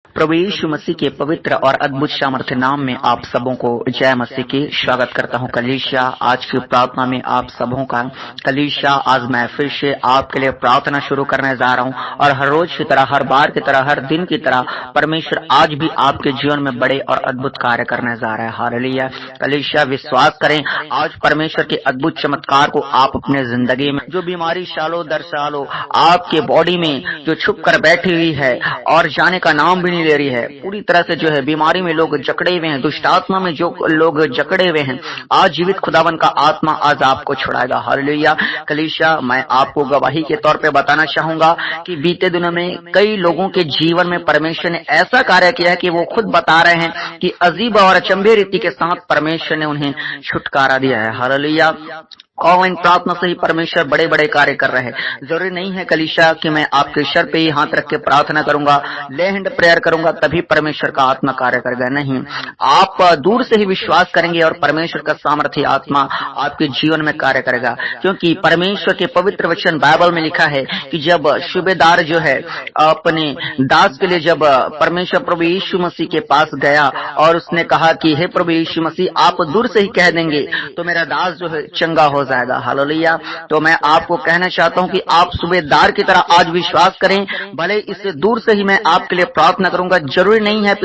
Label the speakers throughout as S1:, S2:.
S1: प्रभु यीशु मसीह के पवित्र और अद्भुत सामर्थ्य नाम में आप सबों को जय मसीह की स्वागत करता हूं। कलीसिया, आज की प्रार्थना में आप सबों का कलीसिया, आज मैं फिर से आपके लिए प्रार्थना शुरू करने जा रहा हूं और हर रोज की तरह, हर बार की तरह, हर दिन की तरह परमेश्वर आज भी आपके जीवन में बड़े और अद्भुत कार्य करने जा रहा है। हालेलुया। कलीसिया, विश्वास करें, आज परमेश्वर के अद्भुत चमत्कार को आप अपने जिंदगी में, जो बीमारी सालों दर सालों आपके बॉडी में जो छुप कर बैठी हुई है और जाने का नाम भी नहीं ले रही है, पूरी तरह से जो है बीमारी में लोग जकड़े हुए हैं, दुष्ट आत्मा में जो लोग जकड़े हुए हैं, आज जीवित खुदावन का आत्मा आज आपको छुड़ाएगा। हालेलुया। कलीसिया, मैं आपको गवाही के तौर पे बताना चाहूंगा कि बीते दिनों में कई लोगों के जीवन में परमेश्वर ने ऐसा कार्य किया है कि वो खुद बता रहे हैं कि अजीब और अचंभे रीति के साथ परमेश्वर ने उन्हें छुटकारा दिया है। हालेलुया। ऑनलाइन प्रार्थना से ही परमेश्वर बड़े बड़े कार्य कर रहे हैं। जरूरी नहीं है कलीसिया कि मैं आपके सर पे ही हाथ रख के प्रार्थना करूंगा, ले हैंड प्रेयर करूंगा तभी परमेश्वर का आत्मा कार्य करेगा। नहीं, आप दूर से ही विश्वास करेंगे और परमेश्वर का सामर्थ्य आत्मा आपके जीवन में कार्य करेगा। क्योंकि परमेश्वर के पवित्र वचन बाइबल में लिखा है कि जब सूबेदार जो है अपने दास के लिए जब परमेश्वर प्रभु यीशु मसीह के पास गया और उसने कहा कि हे प्रभु यीशु मसीह, आप दूर से ही कह देंगे तो मेरा दास जो है चंगा हो जाएगा। हालेलुया। तो मैं आपको कहना चाहता हूं कि आप सूबेदार की तरह आज विश्वास करें। भले इससे दूर से ही मैं आपके लिए प्रार्थना करूंगा, जरूरी नहीं है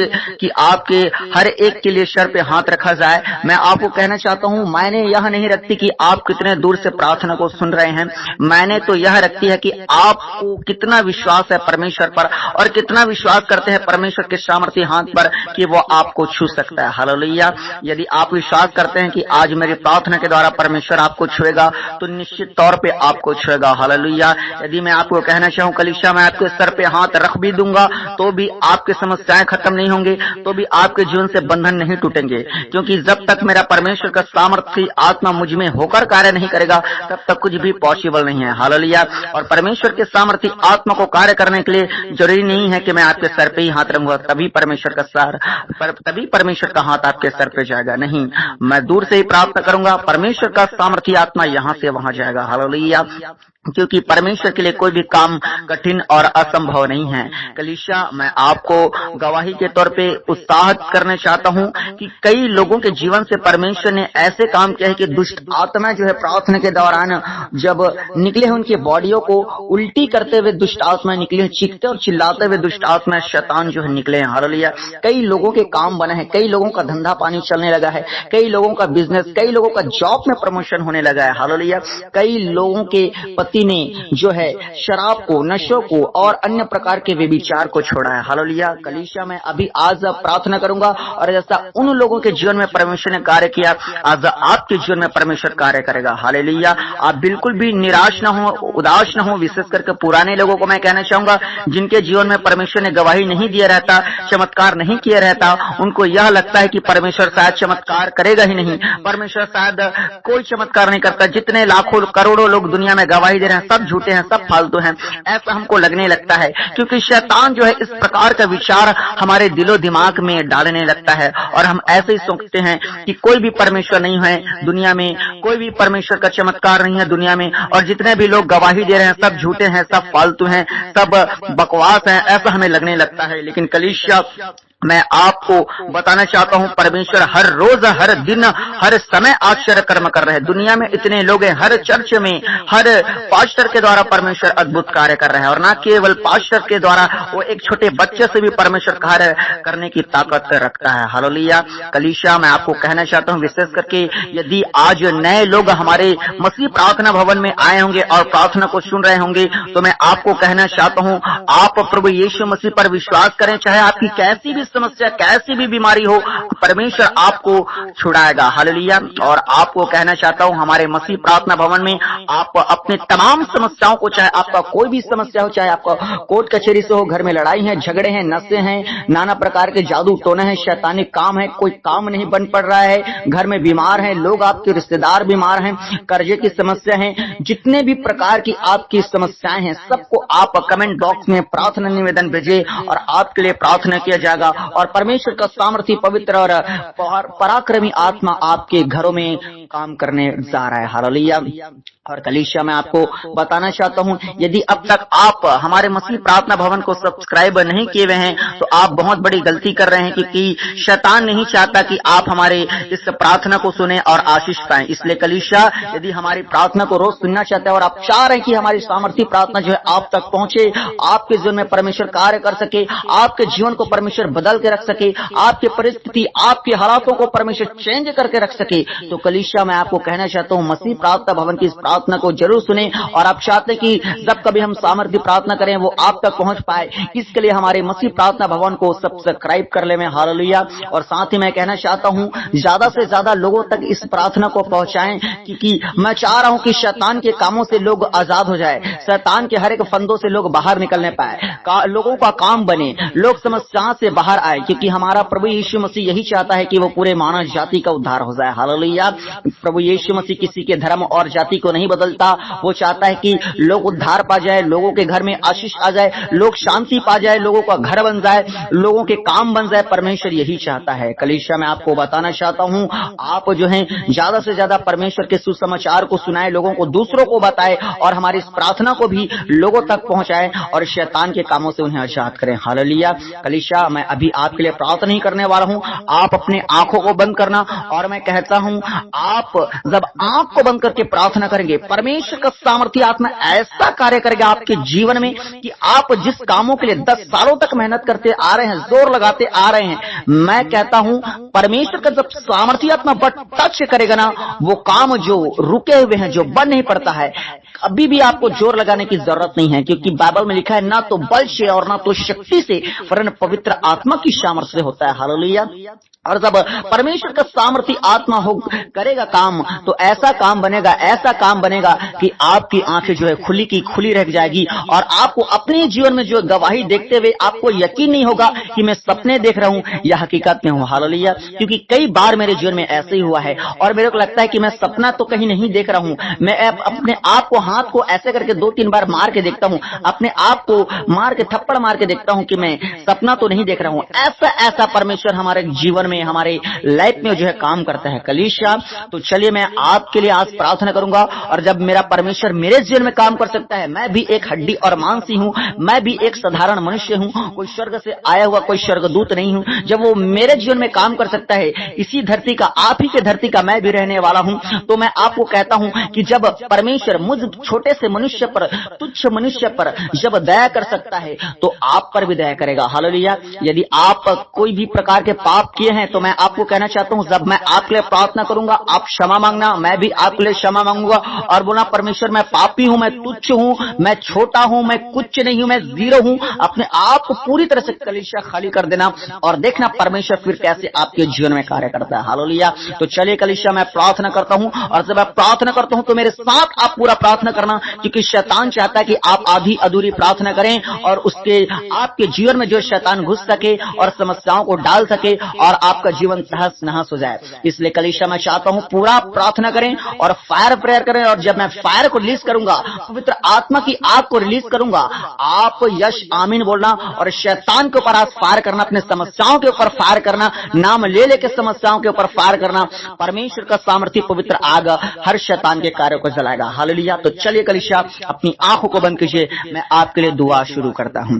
S1: कि आपके हर एक के लिए सर पे हाथ रखा जाए। मैं आपको कहना चाहता हूं, मैंने यह नहीं रखती कि आप कितने दूर से प्रार्थना को सुन रहे हैं, मैंने तो यह रखती है कि आपको कितना विश्वास है परमेश्वर पर और कितना विश्वास करते हैं परमेश्वर के सामर्थ्य हाथ पर कि वो आपको छू सकता है। हालेलुया। यदि आप विश्वास करते हैं कि आज मेरी प्रार्थना के द्वारा परमेश्वर आपको छुएगा तो निश्चित तौर पे आपको छुएगा। हालेलुया। यदि मैं आपको कहना चाहूं कलीसिया, मैं आपके सर पे हाथ रख भी दूंगा तो भी आपकी समस्याएं खत्म नहीं होंगी, तो भी आपके जीवन से बंधन नहीं टूटेंगे। क्योंकि जब तक मेरा परमेश्वर का सामर्थ्य आत्मा मुझ में होकर कार्य नहीं करेगा तब तक कुछ भी पॉसिबल नहीं है। हालेलुया। और परमेश्वर के सामर्थ्य आत्मा को कार्य करने के लिए जरूरी नहीं है कि मैं आपके सर पे ही हाथ रखूंगा तभी परमेश्वर का हाथ आपके सर पे जाएगा। नहीं, मैं दूर से ही प्रार्थना करूंगा, परमेश्वर का सामर्थ्य आत्मा यहाँ से वहां जाएगा। हालेलुया। क्योंकि परमेश्वर के लिए कोई भी काम कठिन और असंभव नहीं है। कलीसिया, मैं आपको गवाही के तौर पे उत्साहित करना चाहता हूं कि कई लोगों के जीवन से परमेश्वर ने ऐसे काम किया है कि दुष्ट आत्मा जो है प्रार्थना के दौरान जब निकले हैं, उनकी बॉडियों को उल्टी करते हुए दुष्ट आत्मा निकले हैं, चीखते और चिल्लाते हुए दुष्ट आत्मा शैतान जो है निकले हैं। हालेलुया। कई लोगों के काम बने हैं, कई लोगों का धंधा पानी चलने लगा है, कई लोगों का बिजनेस, कई लोगों का जॉब में प्रमोशन होने लगा है। हालेलुया। कई लोगों के पति ने जो है शराब को, नशों को और अन्य प्रकार के व्यभिचार को छोड़ा है। हालेलुया। कलीसिया, मैं अभी आज प्रार्थना करूंगा और जैसा उन लोगों के जीवन में परमेश्वर ने कार्य किया, आज आपके जीवन में परमेश्वर कार्य करेगा। हालेलुया। आप बिल्कुल भी निराश न हो, उदास न हो। विशेष करके पुराने लोगों को मैं कहना चाहूंगा जिनके जीवन में परमेश्वर ने गवाही नहीं दिया रहता, चमत्कार नहीं किया रहता, उनको यह लगता है कि परमेश्वर शायद चमत्कार करेगा ही नहीं, परमेश्वर शायद कोई चमत्कार नहीं करता। जितने लाखों करोड़ों लोग दुनिया में गवाही दे रहे हैं सब झूठे हैं, सब फालतू हैं, ऐसा हमको लगने लगता है। क्योंकि शैतान जो है इस प्रकार का विचार हमारे दिलो दिमाग में डालने लगता है और हम ऐसे ही सोचते हैं कि कोई भी परमेश्वर नहीं है दुनिया में, कोई भी परमेश्वर का चमत्कार नहीं है दुनिया में, और जितने भी लोग गवाही दे रहे हैं सब झूठे हैं, सब फालतू हैं, सब बकवास हैं, ऐसा हमें लगने लगता है। लेकिन कलीसिया, मैं आपको बताना चाहता हूं, परमेश्वर हर रोज, हर दिन, हर समय आश्चर्य कर्म कर रहे हैं। दुनिया में इतने लोग हैं, हर चर्च में, हर पास्टर के द्वारा परमेश्वर अद्भुत कार्य कर रहे हैं। और ना केवल पास्टर के द्वारा, वो एक छोटे बच्चे से भी परमेश्वर कार्य करने की ताकत रखता है। हालेलुया। कलीसिया, मैं आपको कहना चाहता हूं, विशेष करके यदि आज नए लोग हमारे मसीह प्रार्थना भवन में आए होंगे और प्रार्थना को सुन रहे होंगे, तो मैं आपको कहना चाहता हूं, आप प्रभु यीशु मसीह पर विश्वास करें। चाहे आपकी कैसी भी समस्या, कैसी भी बीमारी हो, परमेश्वर आपको छुड़ाएगा। हालेलुया। और आपको कहना चाहता हूं, हमारे मसीह प्रार्थना भवन में आप अपने तमाम समस्याओं को, चाहे आपका कोई भी समस्या हो, चाहे आपका कोर्ट कचहरी से हो, घर में लड़ाई है, झगड़े हैं, नशे हैं, नाना प्रकार के जादू टोने हैं, शैतानी काम है, कोई काम नहीं बन पड़ रहा है, घर में बीमार है, लोग आपके रिश्तेदार बीमार हैं, कर्जे की समस्या है, जितने भी प्रकार की आपकी समस्याएं हैं, सबको आप कमेंट बॉक्स में प्रार्थना निवेदन भेजिए और आपके लिए प्रार्थना किया जाएगा और परमेश्वर का सामर्थी पवित्र और पराक्रमी आत्मा आपके घरों में काम करने जा रहा है। हालेलुया। और कलीसिया मैं आपको बताना चाहता हूं, यदि अब तक आप हमारे मसीह प्रार्थना भवन को सब्सक्राइब नहीं किए हुए हैं तो आप बहुत बड़ी गलती कर रहे हैं, क्योंकि शैतान नहीं चाहता कि आप हमारे इस प्रार्थना को सुने और आशीष पाएं। इसलिए कलीसिया यदि हमारी प्रार्थना को रोज सुनना चाहता है और आप चाह रहे हैं कि हमारी सामर्थी प्रार्थना जो है आप तक पहुंचे, आपके जीवन में परमेश्वर कार्य कर सके, आपके जीवन को परमेश्वर बदल के रख सके, आपकी परिस्थिति आपके हालातों को परमेश्वर चेंज करके रख सके, तो कलीसिया मैं आपको कहना चाहता हूं मसीह प्रार्थना भवन की प्रार्थना को जरूर सुने। और आप चाहते कि जब कभी हम सामर्थ्य प्रार्थना करें वो आप तक पहुंच पाए, इसके लिए हमारे मसीह प्रार्थना भवन को सब्सक्राइब कर ले में। हालेलुया। और साथ ही मैं कहना चाहता हूं ज्यादा से ज्यादा लोगों तक इस प्रार्थना को पहुंचाएं, क्योंकि मैं चाह रहा हूं कि शैतान के कामों से लोग आजाद हो जाए, शैतान के हर एक फंदों से लोग बाहर निकलने पाए, लोगों का काम बने, लोग समस्या से बाहर आए, क्योंकि हमारा प्रभु यीशु मसीह यही चाहता है कि वो पूरे मानव जाति का उद्धार हो जाए। हालेलुया। प्रभु यीशु मसीह किसी के धर्म और जाति को नहीं बदलता, वो चाहता है कि लोग उद्धार पा जाए, लोगों के घर में आशीष आ जाए, लोग शांति पा जाए, लोगों का घर बन जाए, लोगों के काम बन जाए। परमेश्वर यही चाहता है। कलीसिया मैं आपको बताना चाहता हूं, आप जो हैं ज्यादा से ज्यादा परमेश्वर के सुसमाचार को सुनाए, लोगों को दूसरों को बताए और हमारी इस प्रार्थना को भी लोगों तक पहुंचाए और शैतान के कामों से उन्हें आजाद करें। हालेलुया। कलीसिया मैं अभी आपके लिए प्रार्थना ही करने वाला हूं, आप अपने आंखों को बंद करना। और मैं कहता हूं आप जब आंख को बंद करके प्रार्थना करेंगे, परमेश्वर का सामर्थ्य आत्मा ऐसा कार्य करेगा आपके जीवन में कि आप जिस कामों के लिए 10 सालों तक मेहनत करते आ रहे हैं, जोर लगाते आ रहे हैं, मैं कहता हूं परमेश्वर का जब सामर्थ्य आत्मा बट टच करेगा ना, वो काम जो रुके हुए हैं, जो बन नहीं पड़ता है, अभी भी आपको जोर लगाने की जरूरत नहीं है, क्योंकि बाइबल में लिखा है ना तो बल से और ना तो शक्ति से वरन पवित्र आत्मा की सामर्थ्य से होता है। हालेलुया। और जब परमेश्वर का सामर्थ्य आत्मा हो करेगा काम, तो ऐसा काम बनेगा, ऐसा काम बनेगा कि आपकी आंखें जो है खुली की खुली रह जाएगी और आपको अपने जीवन में जो गवाही देखते हुए आपको यकीन नहीं होगा कि मैं सपने देख रहा हूं या हकीकत में हूं। हालेलुया। क्योंकि कई बार मेरे जीवन में ऐसे ही हुआ है और मेरे को लगता है कि मैं सपना तो कहीं नहीं देख रहा हूं, मैं अपने आप को हाथ को ऐसे करके 2-3 बार मार के देखता हूं, अपने आप को मार के थप्पड़ मार के देखता हूं कि मैं सपना तो नहीं देख रहा हूं। ऐसा परमेश्वर हमारे जीवन में हमारे लाइफ में जो है काम करता है। कलीसिया तो चलिए मैं आपके लिए आज प्रार्थना करूंगा, और जब मेरा परमेश्वर मेरे जीवन में काम कर सकता है, मैं भी एक हड्डी और मांस ही हूं, मैं भी एक साधारण मनुष्य हूं, कोई स्वर्ग से आया हुआ कोई स्वर्गदूत नहीं हूं। जब वो मेरे जीवन में काम कर सकता है, इसी धरती का, आप ही के धरती का मैं भी रहने वाला हूं, तो मैं आपको कहता हूं कि जब परमेश्वर मुझ छोटे से मनुष्य पर, तुच्छ मनुष्य पर जब दया कर सकता है तो आप पर भी दया करेगा। हालेलुया। यदि आप कोई भी प्रकार के पाप किए हैं तो मैं आपको कहना चाहता हूं, जब मैं आपके लिए प्रार्थना करूंगा आप क्षमा मांगना, मैं भी आपके लिए क्षमा मांगूंगा और बोला परमेश्वर मैं पापी हूं, मैं तुच्छ हूं, मैं छोटा हूं, मैं कुछ नहीं हूं, मैं जीरो हूं। अपने आप को पूरी तरह से कलीसिया खाली कर देना और देखना परमेश्वर फिर कैसे आपके जीवन में कार्य करता है। हालेलुया। तो चलिए कलीसिया मैं प्रार्थना करता हूं, और जब मैं प्रार्थना करता हूं तो मेरे साथ आप पूरा प्रार्थना करना, क्योंकि शैतान चाहता है कि आप आधी अधूरी प्रार्थना करें और उसके आपके जीवन में जो शैतान घुस सके और समस्याओं को डाल सके और आपका जीवन तहस नहस हो जाए। इसलिए कलीसिया मैं चाहता हूं पूरा प्रार्थना करें और फायर प्रेयर करें, और जब मैं फायर को रिलीज करूंगा, पवित्र आत्मा की आग को रिलीज करूंगा, आप यश आमीन बोलना और शैतान के ऊपर आज फायर करना, अपने समस्याओं के ऊपर फायर करना, नाम ले लेके समस्याओं के ऊपर फायर करना। परमेश्वर का सामर्थ्य पवित्र आग हर शैतान के कार्यों को जलाएगा। हालेलुया। तो चलिए कलीसिया अपनी आंखों को बंद कीजिए, मैं आपके लिए दुआ शुरू करता हूं।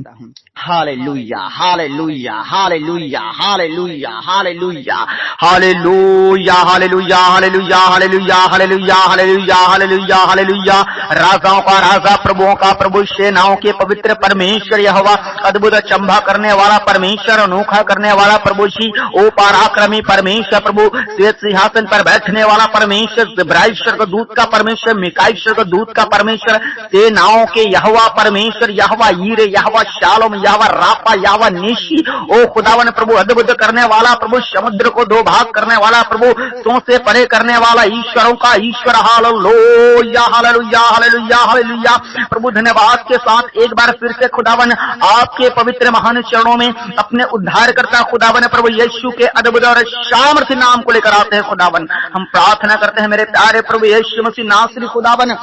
S1: Hallelujah, hallelujah, hallelujah, hallelujah, hallelujah, hallelujah, hallelujah, hallelujah, hallelujah, hallelujah, hallelujah, hallelujah, hallelujah. राजाओं का राजा, प्रभुओं का प्रभु, सेनाओं के पवित्र परमेश्वर यहोवा, अद्भुत चंबा करने वाला परमेश्वर, अनोखा करने वाला प्रभु जी, ओ पराक्रमी परमेश्वर प्रभु, श्वेत सिंहासन पर बैठने वाला परमेश्वर, इब्राहिम स्वर्गदूत का परमेश्वर, मिकाईल स्वर्गदूत का परमेश्वर, सेनाओं के यहोवा परमेश्वर, यहोवा यीरे, यहोवा शालोम, यहोवा राफा, यहोवा निशी, ओ खुदावन प्रभु, अद्भुत करने वाला प्रभु, समुद्र को 2 भाग करने वाला प्रभु, सौ से परे करने वाला ईश्वरों का ईश्वर। Hallelujah, hallelujah, hallelujah, hallelujah. प्रभु धन्यवाद के साथ एक बार फिर से खुदावन आपके पवित्र महान चरणों में अपने उद्धारकर्ता खुदावन प्रभु यीशु के अद्भुत और सामर्थ्य नाम को लेकर आते हैं खुदावन। हम प्रार्थना करते हैं मेरे प्यारे प्रभु यीशु मसीह नासरी खुदावन,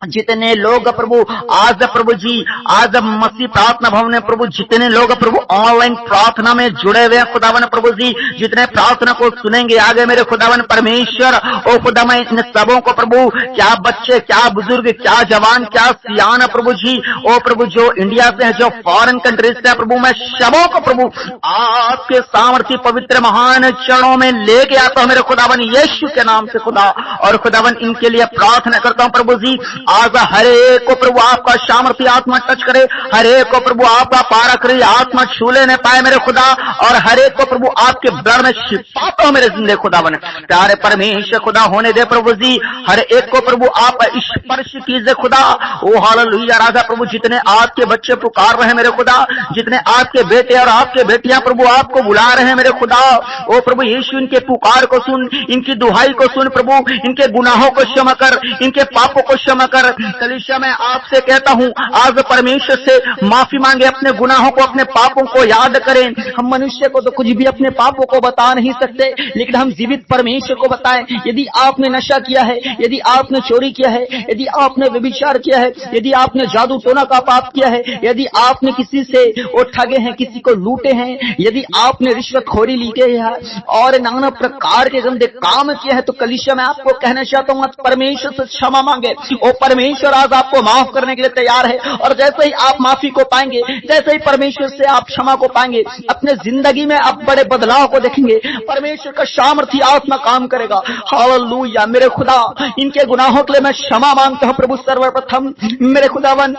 S1: जितने लोग प्रभु आज प्रभु जी आज मसीह प्रार्थना भवन में प्रभु जितने लोग प्रभु ऑनलाइन प्रार्थना में जुड़े हुए हैं खुदावन प्रभु जी, जितने प्रार्थना को सुनेंगे आगे मेरे खुदावन परमेश्वर, ओ खुदा मैं इन सबों को प्रभु, क्या बच्चे क्या बुजुर्ग क्या जवान क्या सियान प्रभु जी, ओ प्रभु जो इंडिया से है जो फॉरेन कंट्रीज से है प्रभु, मैं सबों को प्रभु आपके सामर्थ्य पवित्र महान चरणों में लेके आता हूं मेरे खुदावन यीशु के नाम से खुदा। और खुदावन इनके लिए प्रार्थना करता हूं प्रभु जी, आज हर एक को प्रभु आपका सामर्थ्य आत्मा टच करे, हर एक को प्रभु आपका पारा करे, आत्मा छू लेने पाए मेरे खुदा, और हर एक को प्रभु आपके ब्लड में शिफा पाओ मेरे जिंदे खुदावन। प्यारे परमेश्वर खुदा होने दे प्रभु जी, हर एक को प्रभु आप स्पर्श कीजिए खुदा। ओ हालेलुया राजा प्रभु, जितने आपके बच्चे पुकार रहे हैं मेरे खुदा, जितने आपके बेटे और आपके बेटियां प्रभु आपको बुला रहे हैं मेरे खुदा, ओ प्रभु यीशु इनके पुकार को सुन, इनकी दुहाई को सुन प्रभु, इनके गुनाहों को क्षमा कर, इनके पापों को क्षमा कर। कलीसिया मैं आपसे कहता हूं आज परमेश्वर से माफी मांगे, अपने गुनाहों को अपने पापों को याद करें। हम मनुष्य को तो कुछ भी अपने पापों को बता नहीं सकते, लेकिन हम जीवित परमेश्वर को बताएं। यदि आपने नशा किया है, यदि आपने चोरी किया है, यदि आपने व्यभिचार किया है, यदि आपने जादू टोना का पाप किया है, यदि आपने किसी से वो ठगे हैं, किसी को लूटे हैं, यदि आपने रिश्वतखोरी ली है और नाना प्रकार के गंदे काम किए हैं, तो कलीसिया मैं आपको कहना चाहता हूं परमेश्वर से क्षमा मांगे। ओ परमेश्वर आज आपको माफ करने के लिए तैयार है, और जैसे ही आप माफी को पाएंगे, जैसे ही परमेश्वर से आप क्षमा को पाएंगे, अपने जिंदगी में आप बड़े बदलाव को देखेंगे। परमेश्वर का सामर्थ्य आत्मा काम करेगा। हालेलुया मेरे खुदा, इनके गुनाहों के लिए मैं क्षमा मांगता हूं प्रभु। सर्वप्रथम मेरे खुदावन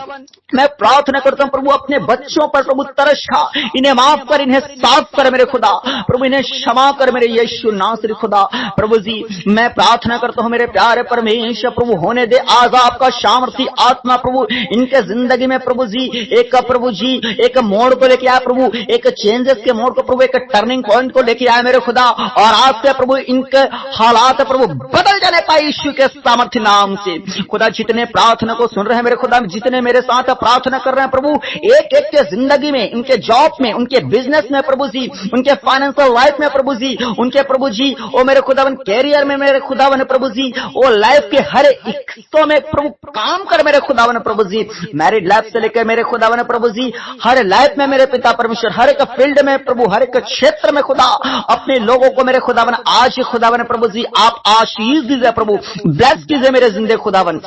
S1: मैं प्रार्थना करता हूं प्रभु, अपने बच्चों पर प्रभु तरस खा, इन्हें माफ कर, इन्हें साफ कर मेरे खुदा प्रभु, इन्हें क्षमा कर मेरे यीशु नासरी खुदा। प्रभु जी मैं प्रार्थना करता हूं मेरे प्यारे परमेश्वर प्रभु, होने दे आज आपका सामर्थ्य आत्मा प्रभु इनके जिंदगी में प्रभु जी एक प्रभु जी एक मोड़ को लेके आया प्रभु, एक चेंजेस के मोड़ को प्रभु, एक टर्निंग पॉइंट को लेके आया मेरे खुदा। और आज से प्रभु इनके हालात प्रभु बदल जाने पाए यीशु के सामर्थ्य नाम से खुदा। जितने प्रार्थना को सुन रहे हैं मेरे खुदा, जितने मेरे साथ प्रार्थना कर रहे हैं प्रभु, एक एक के जिंदगी में, उनके जॉब में, उनके बिजनेस में प्रभु जी, उनके फाइनेंशियल लाइफ में प्रभु जी, उनके प्रभु जी ओ मेरे खुदावन कैरियर में मेरे खुदावन प्रभु जी, वो लाइफ के हर एक हिस्सों में प्रभु काम कर मेरे खुदावन प्रभु जी, मैरिड लाइफ से लेकर मेरे खुदावन प्रभु जी, हर लाइफ में मेरे पिता परमेश्वर, हर एक फील्ड में प्रभु, हर एक क्षेत्र में खुदा अपने लोगों को मेरे खुदावन आज खुदावन प्रभु जी आप आशीष दीजिए प्रभु, ब्लेस कीजिए मेरे जिंदे खुदावन।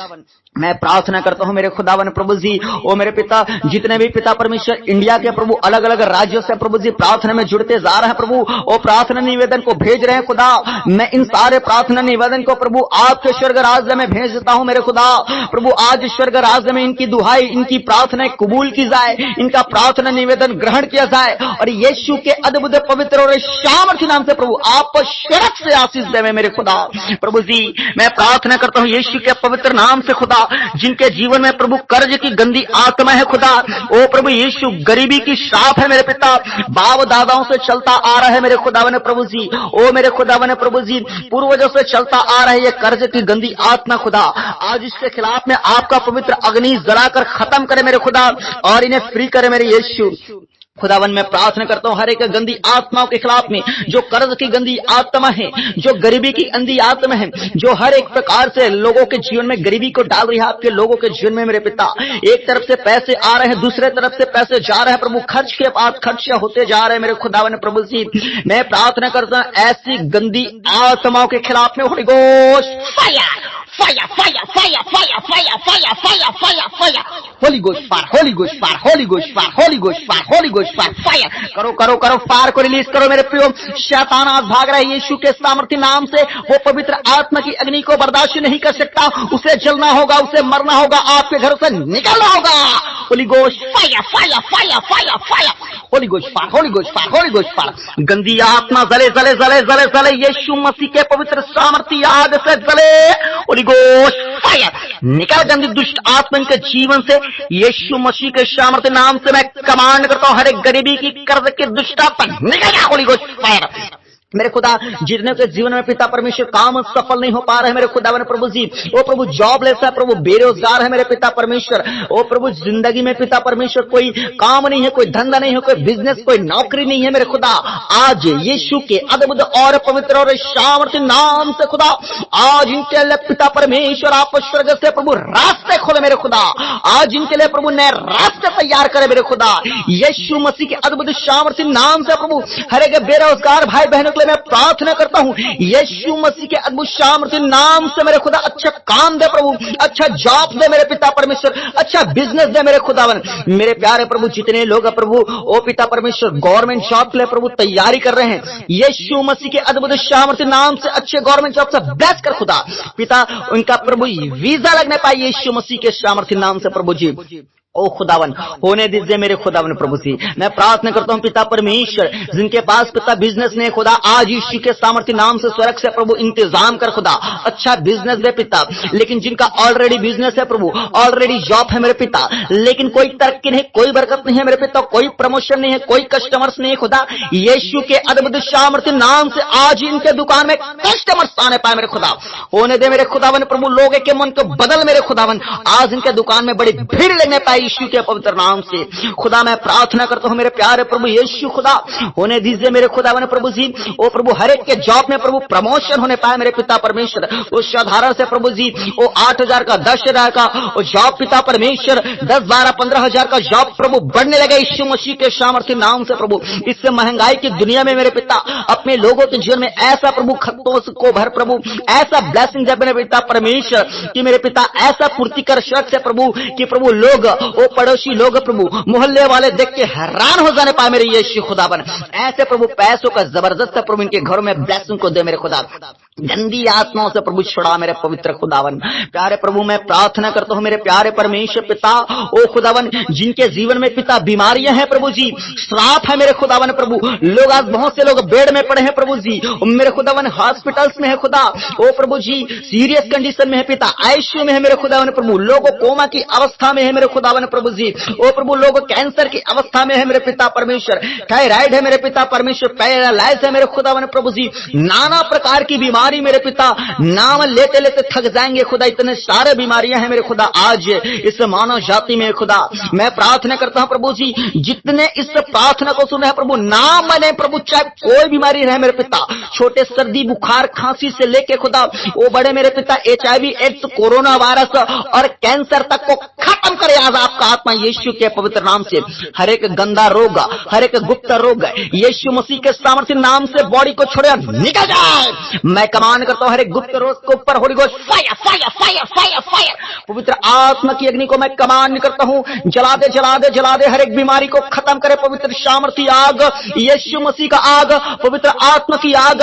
S1: मैं प्रार्थना करता हूं मेरे खुदावन प्रभु जी, ओ मेरे पिता, जितने भी पिता परमेश्वर इंडिया के प्रभु अलग अलग राज्यों से प्रभु जी प्रार्थना में जुड़ते जा रहे हैं प्रभु, ओ प्रार्थना निवेदन को भेज रहे हैं खुदा, मैं इन सारे प्रार्थना निवेदन को प्रभु आपके स्वर्ग राज्य में भेज देता हूं मेरे खुदा। प्रभु आज स्वर्ग राज्य में इनकी दुहाई, इनकी प्रार्थनाएं कबूल की जाए, इनका प्रार्थना निवेदन ग्रहण किया जाए, और यीशु के अद्भुत पवित्र और सामर्थ्य नाम से प्रभु आप शरत से आशीष देवे मेरे खुदा। प्रभु जी मैं प्रार्थना करता हूं यीशु के पवित्र नाम से खुदा, जिनके जीवन में प्रभु कर्ज की गंदी आत्मा है खुदा, ओ प्रभु यीशु गरीबी की श्राप है मेरे पिता, बाप दादाओं से चलता आ रहा है मेरे खुदावन प्रभु जी, ओ मेरे खुदावन प्रभु जी, पूर्वजों से चलता आ रहा है ये कर्ज की गंदी आत्मा खुदा, आज इसके खिलाफ में आपका पवित्र अग्नि जलाकर खत्म करे मेरे खुदा, और इन्हें फ्री करे मेरे यीशु खुदावन। मैं प्रार्थना करता हूं हर एक गंदी आत्माओं के खिलाफ में, जो कर्ज की गंदी आत्मा है, जो गरीबी की गंदी आत्मा है, जो हर एक प्रकार से लोगों के जीवन में गरीबी को डाल रही है आपके लोगों के जीवन में मेरे पिता। एक तरफ से पैसे आ रहे हैं, दूसरे तरफ से पैसे जा रहे हैं प्रभु, खर्च के बाद खर्च होते जा रहे हैं मेरे खुदावन प्रभु जी। मैं प्रार्थना करता हूं ऐसी गंदी आत्माओं के खिलाफ में होली गोश्त fire fire, fire, fire, fire, fire, fire, fire, fire, fire, Holy Ghost fire, Holy Ghost fire, Holy Ghost fire, Holy Ghost fire, Holy Ghost fire, fire, करो करो करो, फायर को रिलीज करो मेरे प्रियो। शैतान आज भाग रहा है यीशु के सामर्थ्य नाम से, वो पवित्र आत्मा की अग्नि को बर्दाश्त नहीं कर सकता, उसे जलना होगा, उसे मरना होगा, आपके घर से निकलना होगा। Holy Ghost fire, fire, fire, fire, fire, Holy Ghost fire, Holy Ghost fire, Holy Ghost fire, गंदी आत्मा जले जले जले जले जले यीशु मसीह के पवित्र सामर्थ्य आग से जले। Holy Ghost fire, निकल गंदी दुष्ट आत्मा के जीवन से यीशु मसीह के सामर्थ्य नाम से मैं कमांड करता हूं, हर एक गरीबी की कर्ज की दुष्ट आत्मा निकल जा। Holy Ghost fire, मेरे खुदा, जितने के जीवन में पिता परमेश्वर काम सफल नहीं हो पा रहे मेरे खुदावन प्रभु जी, ओ प्रभु जॉबलेस है प्रभु, बेरोजगार है मेरे पिता परमेश्वर, ओ प्रभु जिंदगी में पिता परमेश्वर कोई काम नहीं है, कोई धंधा नहीं है, कोई बिजनेस, कोई नौकरी नहीं है मेरे खुदा, आज यीशु के अद्भुत और पवित्र और सामर्थ्य नाम से खुदा, आज इनके लिए पिता परमेश्वर आप स्वर्ग से प्रभु रास्ते खोले मेरे खुदा, आज इनके लिए प्रभु नए रास्ते तैयार करे मेरे खुदा, यीशु मसीह के अद्भुत सामर्थ्य नाम से प्रभु हर एक बेरोजगार भाई बहनों के लिए मैं प्रार्थना करता हूं, यीशु मसीह के अद्भुत सामर्थ्य नाम से मेरे खुदा अच्छा काम दे प्रभु, अच्छा जॉब दे मेरे पिता परमेश्वर, अच्छा बिजनेस दे मेरे खुदावन। मेरे प्यारे प्रभु, जितने लोग प्रभु ओ पिता परमेश्वर गवर्नमेंट जॉब के लिए प्रभु तैयारी कर रहे हैं, यीशु मसीह के अद्भुत सामर्थ्य नाम से अच्छे गवर्नमेंट जॉब से ब्लेस कर खुदा, पिता उनका प्रभु वीजा लगने पाए यीशु मसीह के सामर्थ्य नाम से प्रभु जी, ओ खुदावन होने दीजिए मेरे खुदावन प्रभु जी। मैं प्रार्थना करता हूं पिता परमेश्वर, जिनके पास पिता बिजनेस नहीं खुदा, आज यीशु के सामर्थ्य नाम से स्वर्ग से प्रभु इंतजाम कर खुदा, अच्छा बिजनेस दे पिता, लेकिन जिनका ऑलरेडी बिजनेस है प्रभु, ऑलरेडी जॉब है मेरे पिता, लेकिन कोई तरक्की नहीं, कोई बरकत नहीं है मेरे पिता, कोई प्रमोशन नहीं है, कोई कस्टमर्स नहीं है खुदा, यीशु के अद्भुत सामर्थ्य नाम से आज इनके दुकान में कस्टमर्स आने पाए मेरे खुदा, होने दे मेरे खुदावन प्रभु, लोगों के मन को बदल मेरे खुदावन, आज इनके दुकान में बड़ी भीड़ लगने पाए यीशु के पवित्र नाम से खुदा। मैं प्रार्थना करता हूं मेरे प्यारे प्रभु यीशु खुदा, होने दीजिए मेरे खुदावन प्रभु जी, ओ प्रभु हर एक के जॉब में प्रभु प्रमोशन होने पाए मेरे पिता परमेश्वर, उस साधारण से प्रभु जी वो 8,000 का 10,000 का वो जॉब पिता परमेश्वर 10, 12, 15,000 का जॉब प्रभु बढ़ने लगे यीशु मसीह के सामर्थ्य नाम से प्रभु। इससे महंगाई की दुनिया में मेरे पिता अपने लोगों के जीवन में ऐसा प्रभु खतों को भर प्रभु, ऐसा ब्लेसिंग दे मेरे पिता परमेश्वर कि मेरे पिता ऐसा पूर्ति कर शर्त से प्रभु कि प्रभु लोग वो पड़ोसी लोग प्रभु मोहल्ले वाले देख के हैरान हो जाने पाए मेरे यीशु खुदावन, ऐसे प्रभु पैसों का जबरदस्त प्रभु इनके घरों में ब्लेसिंग को दे मेरे खुदा, गंदी आत्माओं से प्रभु छुड़ा मेरे पवित्र खुदावन। प्यारे प्रभु मैं प्रार्थना करता हूं मेरे प्यारे परमेश्वर पिता, ओ खुदावन जिनके जीवन में पिता बीमारियां हैं प्रभु जी, श्राप है मेरे खुदावन प्रभु, लोग आज बहुत से लोग बेड में पड़े हैं प्रभु जी, मेरे खुदावन हॉस्पिटल्स में है खुदा, ओ प्रभु जी सीरियस कंडीशन में है पिता, आईसीयू में है मेरे खुदावन प्रभु, लोगों कोमा की अवस्था में है मेरे खुदावन प्रभु जी, ओ प्रभु लोग कैंसर की अवस्था में है मेरे पिता परमेश्वर, थायराइड है मेरे पिता परमेश्वर, पैरालाइज है मेरे खुदावन प्रभु जी, नाना प्रकार की बीमारी मेरे पिता, नाम लेते लेते थक जाएंगे खुदा, इतने सारे बीमारियां हैं मेरे खुदा आज इस मानव जाति में खुदा। मैं प्रार्थना करता हूं प्रभु जी, जितने इस प्रार्थना को सुने हैं प्रभु, नाम बने प्रभु, चाहे कोई बीमारी रहे मेरे पिता, छोटे सर्दी बुखार खांसी से लेके खुदा वो बड़े मेरे पिता HIV एड्स कोरोना वायरस और कैंसर तक को खत्म करे आज आपका आत्मा यीशु के पवित्र नाम से। हर एक गंदा रोग, हर एक गुप्त रोग यीशु मसीह के सामर्थ्य नाम से बॉडी को छोड़े निकल जाए। मैं कमान करता हूं हर एक गुप्त रोग के ऊपर Holi ghost fire fire fire fire fire, पवित्र आत्मा की अग्नि को मैं कमान करता हूं, जला दे जला दे जला दे, हर एक बीमारी को खत्म करे पवित्र सामर्थ्य आग, यीशु मसीह का आग, पवित्र आत्मा की आग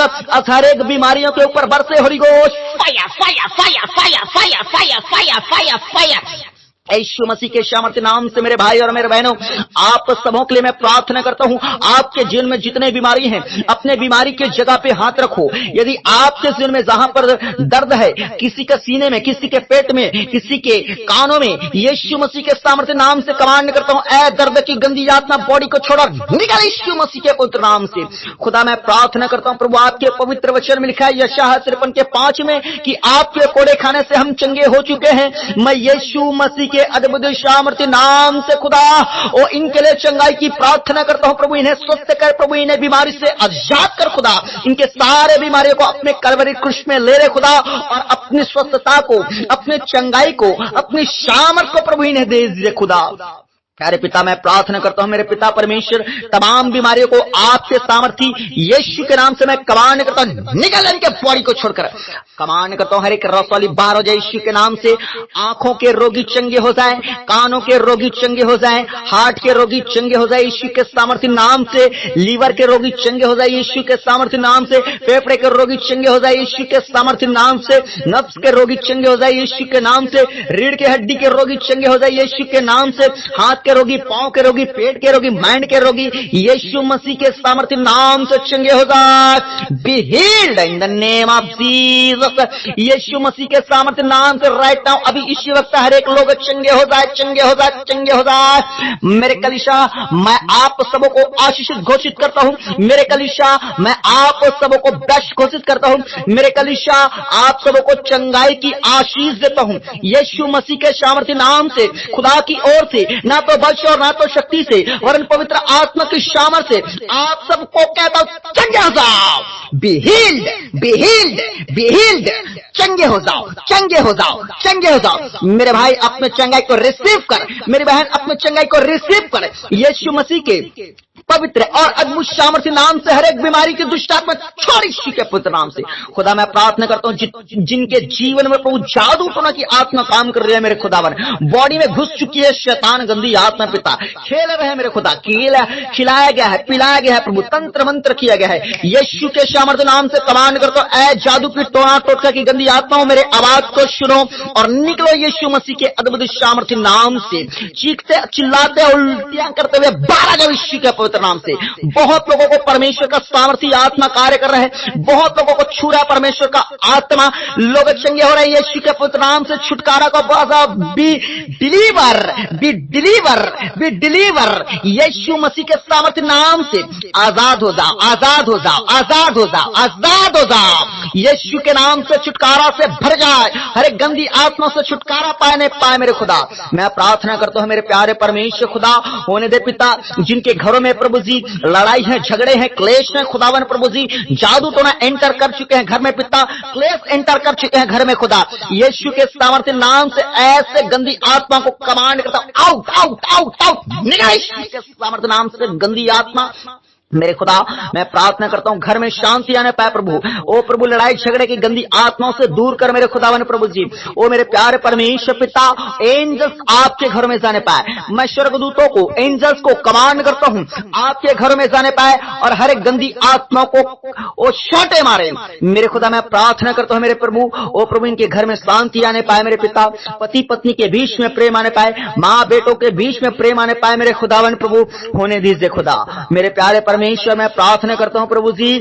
S1: हर एक बीमारियों के ऊपर बरसे holy ghost fire fire fire fire fire fire fire fire fire. यीशु मसीह के सामर्थ्य नाम से मेरे भाई और मेरे बहनों, आप सबों के लिए मैं प्रार्थना करता हूं, आपके जीवन में जितने बीमारी हैं अपने बीमारी के जगह पे हाथ रखो। यदि आपके जीवन में जहां पर दर्द है, किसी के सीने में, किसी के पेट में, किसी के कानों में, यीशु मसीह के सामर्थ्य नाम से कमांड करता हूं, ऐ दर्द की गंदी आत्मा बॉडी को छोड़ा निकल यीशु मसीह के पवित्र नाम से। खुदा मैं प्रार्थना करता हूं प्रभु, आपके पवित्र वचन में लिखा है यशायाह 53:5 में कि आपके कोड़े खाने से हम चंगे हो चुके हैं। मैं यीशु मसीह के अद्भुत सामर्थ्य नाम से खुदा और इनके लिए चंगाई की प्रार्थना करता हूं प्रभु, इन्हें स्वस्थ कर प्रभु, इन्हें बीमारी से आजाद कर खुदा, इनके सारे बीमारियों को अपने कलवरी क्रूस में ले रहे खुदा, और अपनी स्वस्थता को, अपने चंगाई को, अपनी सामर्थ को प्रभु इन्हें दे दीजिए खुदा। प्यारे पिता मैं प्रार्थना करता हूं मेरे पिता परमेश्वर, तमाम बीमारियों को आपके सामर्थी यीशु के नाम से मैं कमांड करता हूं, निकल इनके बॉडी को छोड़कर कमांड करता हूं, हर एक रस वाली बाहर हो जाए यीशु के नाम से। आंखों के रोगी चंगे हो जाए, कानों के रोगी चंगे हो जाए, हार्ट के रोगी चंगे हो जाए यीशु के सामर्थ्य नाम से, लीवर के रोगी चंगे हो जाए यीशु के सामर्थ्य नाम से, फेफड़े के रोगी चंगे हो जाए यीशु के सामर्थ्य नाम से, नफ्स के रोगी चंगे हो जाए यीशु के नाम से, रीढ़ की हड्डी के रोगी चंगे हो जाए यीशु के नाम से, हाथ के रोगी, पांव के रोगी, पेट के रोगी, माइंड के रोगी यीशु मसीह के सामर्थ्य नाम से चंगे हो जाए। Be healed in the name of Jesus. यीशु मसीह के सामर्थ्य नाम से राइट नाउ अभी इसी वक्त हर एक लोग चंगे हो जाए, चंगे हो जाए, चंगे हो जाए। मेरे कलीसिया, मैं आप सबों को आशीषित घोषित करता हूं। मेरे कलीसिया, मैं आप सबों को बेस्ट घोषित करता हूं। मेरे कलीसिया, आप सबों को चंगाई की आशीष देता हूं यीशु मसीह के सामर्थ्य नाम से। खुदा की ओर से ना तो बल और ना तो शक्ति से वरन पवित्र आत्मा की सामर्थ्य से आप सबको कहता हूं चंगे हो जाओ। Be healed, be healed, be healed. चंगे हो जाओ, चंगे हो जाओ, चंगे हो जाओ। मेरे भाई अपने चंगाई को रिसीव कर, मेरी बहन अपने चंगाई को रिसीव कर यीशु मसीह के पवित्र और अद्भुत सामर्थ्य नाम से। हर एक बीमारी की दुष्ट आत्मा छोड़ यीशु के पवित्र नाम से। खुदा मैं प्रार्थना करता हूं जिनके जीवन में प्रभु जादू टोना की आत्मा काम कर रही है मेरे खुदावन, बॉडी में घुस चुकी है शैतान गंदी आत्मा पिता, खेल रहे हैं मेरे खुदा, खिलाया गया है, पिलाया गया है प्रभु, तंत्र मंत्र किया गया है यीशु के सामर्थ्य नाम से। कमांड करता हूं ऐ जादू की टोना टोटका की गंदी आत्माओं मेरे आवाज को सुनो और निकलो यीशु मसीह के अद्भुत सामर्थ्य नाम से। चीखते चिल्लाते उल्टियां करते हुए बाहर जाओ यीशु के पवित्र नाम से। बहुत लोगों को परमेश्वर का सामर्थ्य आत्मा कार्य कर रहा है, बहुत लोगों को छू रहा है परमेश्वर का आत्मा, लोग चंगे हो रहे हैं यीशु के पवित्र नाम से। छुटकारा को be delivered, be delivered, be delivered यीशु मसीह के सामर्थ्य नाम से। आजाद हो जाओ, आजाद हो जाओ, आजाद हो जाओ, आजाद हो जाओ यीशु के नाम से। छुटकारा से भर जाए, हर एक गंदी आत्मा से छुटकारा पाए मेरे खुदा। मैं प्रार्थना करता हूं मेरे प्यारे परमेश्वर खुदा, होने दे पिता जिनके घरों में प्रभु जी लड़ाई है, झगड़े हैं, क्लेश है खुदावन प्रभु जी, जादू टोना एंटर कर चुके हैं घर में पिता, क्लेश एंटर कर चुके हैं घर में खुदा। यीशु के सामर्थ्य नाम से ऐसे गंदी आत्मा को कमांड करता हूं आउट, आउट, आउट, आउट, निकल यीशु के सामर्थ्य नाम से गंदी आत्मा मेरे खुदा। मैं प्रार्थना करता हूं घर में शांति आने पाए प्रभु। ओ प्रभु लड़ाई झगड़े की गंदी आत्माओं से दूर कर मेरे खुदावन प्रभु जी। ओ मेरे प्यारे परमेश्वर पिता, एंजल्स आपके घर में जाने पाए। मैं स्वर्गदूतों को, एंजल्स को कमांड करता हूं आपके घर में जाने पाए और हर एक गंदी आत्माओं को ओ छोटे मारे मेरे खुदा। मैं प्रार्थना करता हूं मेरे प्रभु, ओ प्रभु इनके घर में शांति आने पाए मेरे पिता, पति पत्नी के बीच में प्रेम आने पाए, माँ बेटों के बीच में प्रेम आने पाए मेरे खुदावन प्रभु। होने दीजिए खुदा। मेरे प्यारे परमेश्वर मैं प्रार्थना करता हूं प्रभु जी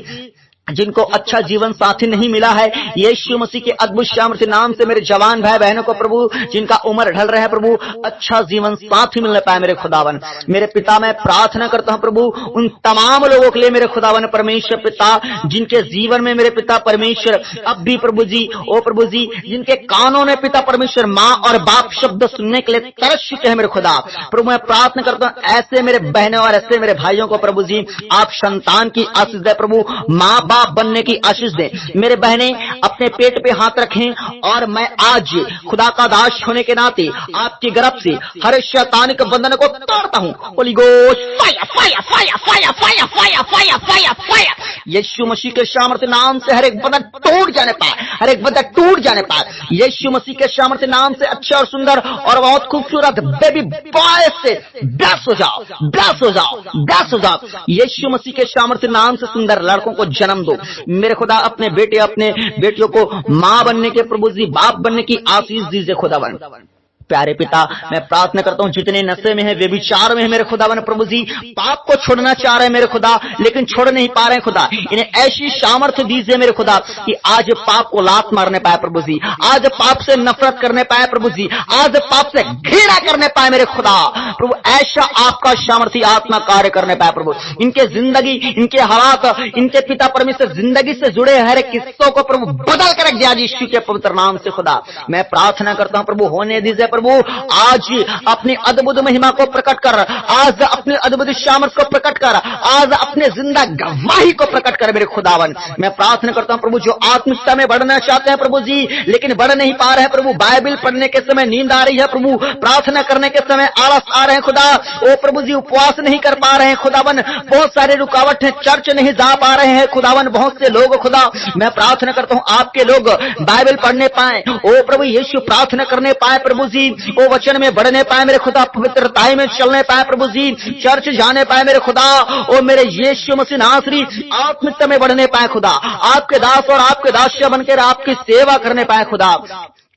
S1: जिनको अच्छा जीवन साथी नहीं मिला है यीशु मसीह के अद्भुत सामर्थ्य नाम से। मेरे जवान भाई बहनों को प्रभु जिनका उम्र ढल रहा है प्रभु, अच्छा जीवन साथी मिलने पाए मेरे खुदावन। मेरे पिता मैं प्रार्थना करता हूं प्रभु उन तमाम लोगों के लिए मेरे खुदावन परमेश्वर पिता जिनके जीवन में मेरे पिता परमेश्वर अब भी प्रभु जी, ओ प्रभु जी जिनके कानों में पिता परमेश्वर माँ और बाप शब्द सुनने के लिए तरस चुके हैं मेरे खुदा। प्रभु मैं प्रार्थना करता हूं ऐसे मेरे बहनों और ऐसे मेरे भाइयों को प्रभु जी आप संतान की आशीष दे प्रभु, माँ बाप बनने की आशीष दे। मेरे बहने अपने पेट पे हाथ रखें और मैं आज खुदा का दास होने के नाते आपकी गर्भ से हर शैतान के बंधन को तोड़ता हूं। Holy ghost fire, fire, fire, fire, fire, fire, fire, fire, fire यीशु मसीह के सामर्थ्य नाम से हर एक बंधन टूट जाने पाए, हर एक बंधन टूट जाने पाए यीशु मसीह के सामर्थ्य नाम से। अच्छा और सुंदर और बहुत खूबसूरत बेबी बॉय से ब्लेस हो जाओ, ब्लेस हो जाओ, ब्लेस हो जाओ यीशु मसीह के सामर्थ्य नाम से। सुंदर लड़कों को जन्म दो मेरे खुदा, अपने बेटे अपने बेटियों को माँ बनने के प्रभु जी, बाप बनने की आशीष दीजिए खुदावन। प्यारे पिता मैं प्रार्थना करता हूं जितने नशे में है, व्यभिचार में है मेरे खुदावन प्रभु जी, पाप को छोड़ना चाह रहे हैं मेरे खुदा लेकिन छोड़ नहीं पा रहे हैं खुदा, इन्हें ऐसी सामर्थ्य दीजिए मेरे खुदा कि आज पाप को लात मारने पाए प्रभु जी, आज पाप से नफरत करने पाए प्रभु जी, आज पाप से घृणा करने पाए मेरे खुदा प्रभु। ऐसा आपका सामर्थ्य आत्मा कार्य करने पाए प्रभु। इनके जिंदगी, इनके हालात, इनके पिता परमेश्वर जिंदगी से जुड़े हर एक किस्सों को प्रभु बदल कर रख दिया यीशु के पवित्र नाम से खुदा। मैं प्रार्थना करता हूं प्रभु होने दीजिए प्रभु, आज अपनी अद्भुत महिमा को प्रकट कर, आज अपने अद्भुत सामर्थ्य को प्रकट कर, आज अपने जिंदा गवाही को प्रकट कर मेरे खुदावन। मैं प्रार्थना करता हूं प्रभु जो आत्मिकता में बढ़ना चाहते हैं प्रभु जी लेकिन बढ़ नहीं पा रहे हैं प्रभु, बाइबल पढ़ने के समय नींद आ रही है प्रभु, प्रार्थना करने के समय आलस आ रहे हैं खुदा, ओ प्रभु जी उपवास नहीं कर पा रहे हैं खुदावन, बहुत सारे रुकावट है, चर्च नहीं जा पा रहे हैं खुदावन बहुत से लोग खुदा। मैं प्रार्थना करता हूं आपके लोग बाइबल पढ़ने पाए, ओ प्रभु यीशु प्रार्थना करने पाए प्रभु जी, वो वचन में बढ़ने पाए मेरे खुदा, पवित्रताई में चलने पाए प्रभु जी, चर्च जाने पाए मेरे खुदा, ओ मेरे यीशु मसीह नासरी आत्मिकता में बढ़ने पाए खुदा, आपके दास और आपके दासिया बनकर आपकी सेवा करने पाए खुदा।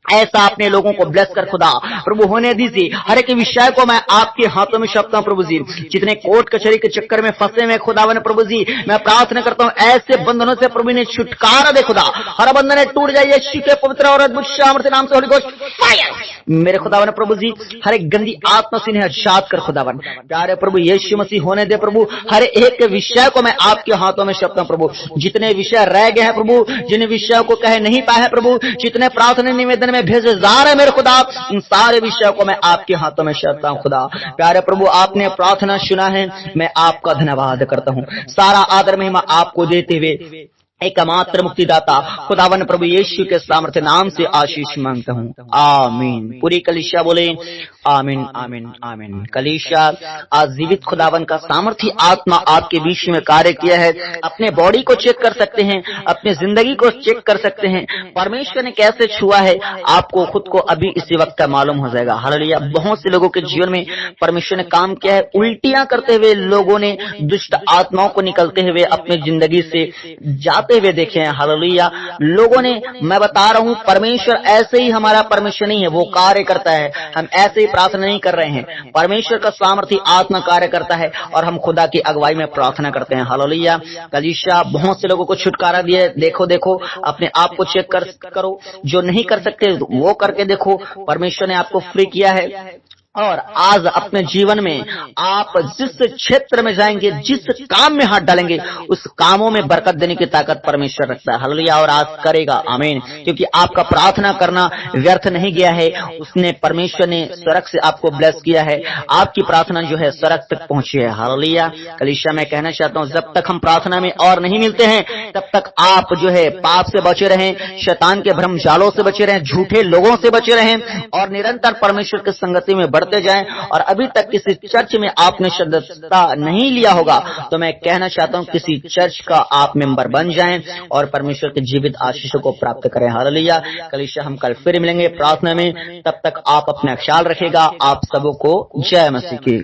S1: ऐसा अपने लोगों को ब्लेस कर खुदा प्रभु होने दीजिए। हर एक विषय को मैं आपके हाथों में सौंपता हूं प्रभु जी। जितने कोर्ट कचहरी के चक्कर में फंसे हुए खुदावन प्रभु जी, मैं प्रार्थना करता हूं ऐसे बंधनों से प्रभु ने छुटकारा दे खुदा। हर बंधन टूट जाए यीशु के पवित्र और अद्भुत सामर्थ्य नाम से। होली गोस्ट फायर मेरे खुदावन प्रभु जी, हर एक गंदी आत्मा से इन्हें आजाद कर खुदावन। प्यारे प्रभु यीशु मसीह होने दे प्रभु। हर एक विषय को मैं आपके हाथों में सौंपता हूं प्रभु। जितने विषय रह गए हैं प्रभु, जिन विषयों को कह नहीं पाए हैं प्रभु, जितने प्रार्थना निवेदन में भेजे जा रहे हैं मेरे खुदा, इन सारे विषयों को मैं आपके हाथों में सौंपता हूं खुदा। प्यारे प्रभु आपने प्रार्थना सुना है, मैं आपका धन्यवाद करता हूं। सारा आदर महिमा आपको देते हुए एकमात्र मुक्तिदाता खुदावन प्रभु यीशु के सामर्थ्य नाम से आशीष मांगता हूं, आमीन। पूरी कलीसिया बोले आमीन आमीन आमीन। कलीसिया आज जीवित खुदावन का सामर्थ्य आत्मा आपके बीच में कार्य किया है। अपने बॉडी को चेक कर सकते हैं, अपनी जिंदगी को चेक कर सकते हैं, परमेश्वर ने कैसे छुआ है आपको खुद को अभी इसी वक्त का मालूम हो जाएगा। हालेलुया। बहुत से लोगों के जीवन में परमेश्वर ने काम किया है। उल्टियां करते हुए लोगों ने दुष्ट आत्माओं को निकलते हुए अपनी जिंदगी से जाते हुए देखे हैं। हालेलुया। लोगों ने, मैं बता रहा हूं परमेश्वर ऐसे ही हमारा परमेश्वर नहीं है, वो कार्य करता है। हम ऐसे ही प्रार्थना नहीं कर रहे हैं, परमेश्वर का सामर्थ्य आत्मा कार्य करता है और हम खुदा की अगुवाई में प्रार्थना करते हैं। हालेलुया। कलीसिया बहुत से लोगों को छुटकारा दिया। देखो देखो अपने आप को चेक करो, जो नहीं कर सकते वो करके देखो। परमेश्वर ने आपको फ्री किया है और आज अपने जीवन में आप जिस क्षेत्र में जाएंगे, जिस काम में हाथ डालेंगे, उस कामों में बरकत देने की ताकत परमेश्वर रखता है। हालेलुया। और आज करेगा, आमीन। क्योंकि आपका प्रार्थना करना व्यर्थ नहीं गया है। उसने, परमेश्वर ने स्वर्ग से आपको ब्लेस किया है। आपकी प्रार्थना जो है स्वर्ग तक पहुंची है। हालेलुया। कलीसिया मैं कहना चाहता हूं, जब तक हम प्रार्थना में और नहीं मिलते हैं तब तक आप जो है पाप से बचे रहें, शैतान के भ्रम जालों से बचे रहें, झूठे लोगों से बचे रहें और निरंतर परमेश्वर की संगति में बढ़ते जाएं। और अभी तक किसी चर्च में आपने सदस्यता नहीं लिया होगा तो मैं कहना चाहता हूं किसी चर्च का आप मेंबर बन जाएं और परमेश्वर के जीवित आशीषों को प्राप्त करें। हालेलुया। कलीसिया हम कल फिर मिलेंगे प्रार्थना में, तब तक आप अपना ख्याल रखेगा। आप सबों को जय मसीह की।